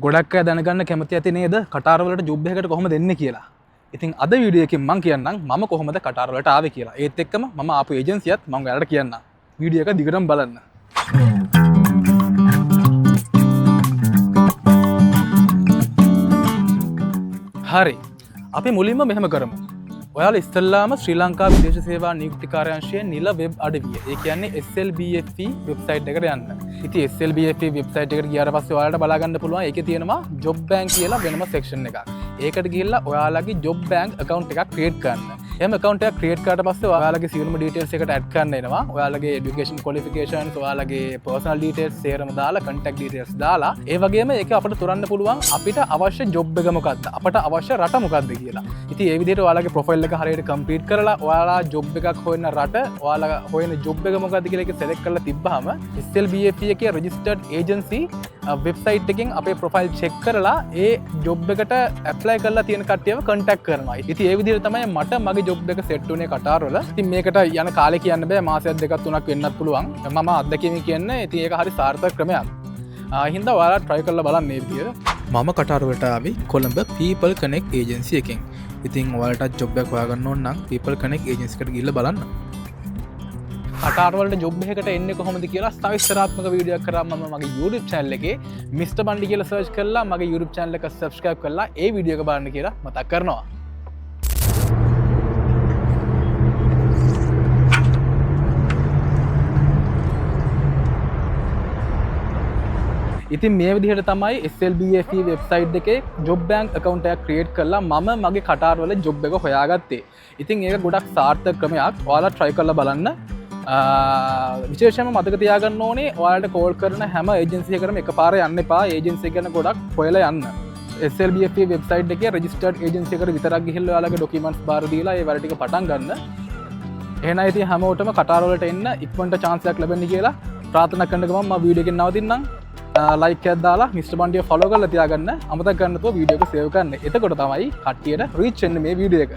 ගොඩක් අය දැනගන්න කැමති ඇති නේද කටාර වලට ජොබ් එකකට කොහොමද එන්නේ කියලා. ඉතින් අද වීඩියෝ එකකින් මම කියන්නම් මම කොහොමද කටාර වලට ආවේ කියලා. ඒත් එක්කම මම ආපු ඒජන්සියත් මම ඔයාලට කියන්නම්. වීඩියෝ එක දිගටම බලන්න. හරි. අපි මුලින්ම මෙහෙම කරමු. ඔයාලා ඉස්සෙල්ලාම ශ්‍රී ලංකා විදේශ සේවා නියුක්ති කාර්යාංශයේ නිල වෙබ් අඩවිය. ඒ කියන්නේ SLBFE වෙබ්සයිට් එකට යන්න. ඉතින් SLBFE වෙබ්සයිට් එකට ගියාට පස්සේ ඔයාලට බලා ගන්න පුළුවන් ඒකේ තියෙනවා ජොබ් බැංක් කියලා වෙනම සෙක්ෂන් එකක්. ඒකට ගිහිල්ලා ඔයාලගේ ජොබ් බැංක් account එකක් ක්‍රියේට් කරන්න. එහෙම account එකක් ක්‍රියේට් කරාට පස්සේ ඔයාලගේ සියලුම details එකට add කරන්න එනවා. ඔයාලගේ education qualifications, ඔයාලගේ personal details සේරම දාලා contact details දාලා ඒ වගේම ඒක අපිට තොරන්න පුළුවන් අපිට අවශ්‍ය ජොබ් එක මොකක්ද? අපට අවශ්‍ය රට මොකක්ද කියලා. ඉතින් ඒ විදිහට ඔයාලගේ profile එක හරියට complete කරලා ඔයාලා ජොබ් එකක් හොයන රට, ඔයාලා හොයන ජොබ් එක මොකක්ද කියලා ඒක select කරලා තිබ්බහම SLBFE එකේ registered agency වෙබ්සයිට් එකෙන් අපේ ප්‍රොෆයිල් චෙක් කරලා ඒ ජොබ් එකට ඇප්ලයි කරලා තියෙන කට්ටියව කන්ටැක්ට් කරනවා. ඉතින් ඒ විදිහට තමයි මට මගේ ජොබ් එක සෙට් වුණේ කටාර වල. ඉතින් මේකට යන කාලේ කියන්න බෑ, මාසයක් දෙකක් තුනක් වෙන්නත් පුළුවන්. මම අත්දැකීම කියන්නේ ඉතින් ඒක හරි සාර්ථක ක්‍රමයක්. හින්දා ඔයාලා try කරලා බලන්න මේ විදිහට. මම කටාර වලට ආවේ කොළඹ People Connect agency එකෙන්. ඉතින් ඔයාලටත් ජොබ් එකක් හොයාගන්න ඕන නම් People Connect agency එකට ගිහිල්ලා බලන්න. කටාර වලට ජොබ් එකකට එන්නේ කොහොමද කියලා සවිස්තරාත්මක වීඩියෝ එකක් කරා මම මගේ YouTube channel එකේ Mr. Bandi කියලා search කරලා මගේ YouTube channel එක subscribe කරලා ඒ වීඩියෝ එක බලන්න කියලා මතක් කරනවා. ඉතින් මේ විදිහට තමයි SLBFE වෙබ්සයිට් එකේ ජොබ් බැංක් account එකක් ක්‍රියේට් කරලා මම මගේ කටාර වල ජොබ් එක හොයාගත්තේ. ඉතින් ඒක ගොඩක් සාර්ථක ක්‍රමයක්. ඔයාලා try කරලා බලන්න. විශේෂයෙන්ම මතක තියාගන්න ඕනේ ඔයාලට කෝල් කරන හැම ඒජන්සි එකකටම එකපාර යන්න එපා. ඒජන්සි ගැන ගොඩක් හොයලා යන්න. SLBFE වෙබ්සයිට් එකේ රෙජිස්ටර්ඩ් ඒජන්සි එකට විතරක් ගිහිල්ලා ඔයාලගේ ඩොකියුමන්ට්ස් බාර දීලා ඒ වැඩ ටික පටන් ගන්න. එහෙනම් ඉතින් හැමෝටම කටාර වලට එන්න ඉක්මනට chance එකක් ලැබෙන්න කියලා ප්‍රාර්ථනා කරන ගමන් මම වීඩියෝ එකෙන් නවතින්නම්. ලයික් එකක් දාලා Mr. Bandiව follow කරලා තියාගන්න. අමතක කරන්න නැතුව වීඩියෝ එක save කරන්න. එතකොට තමයි කට්ටියට reach වෙන්නේ මේ වීඩියෝ එක.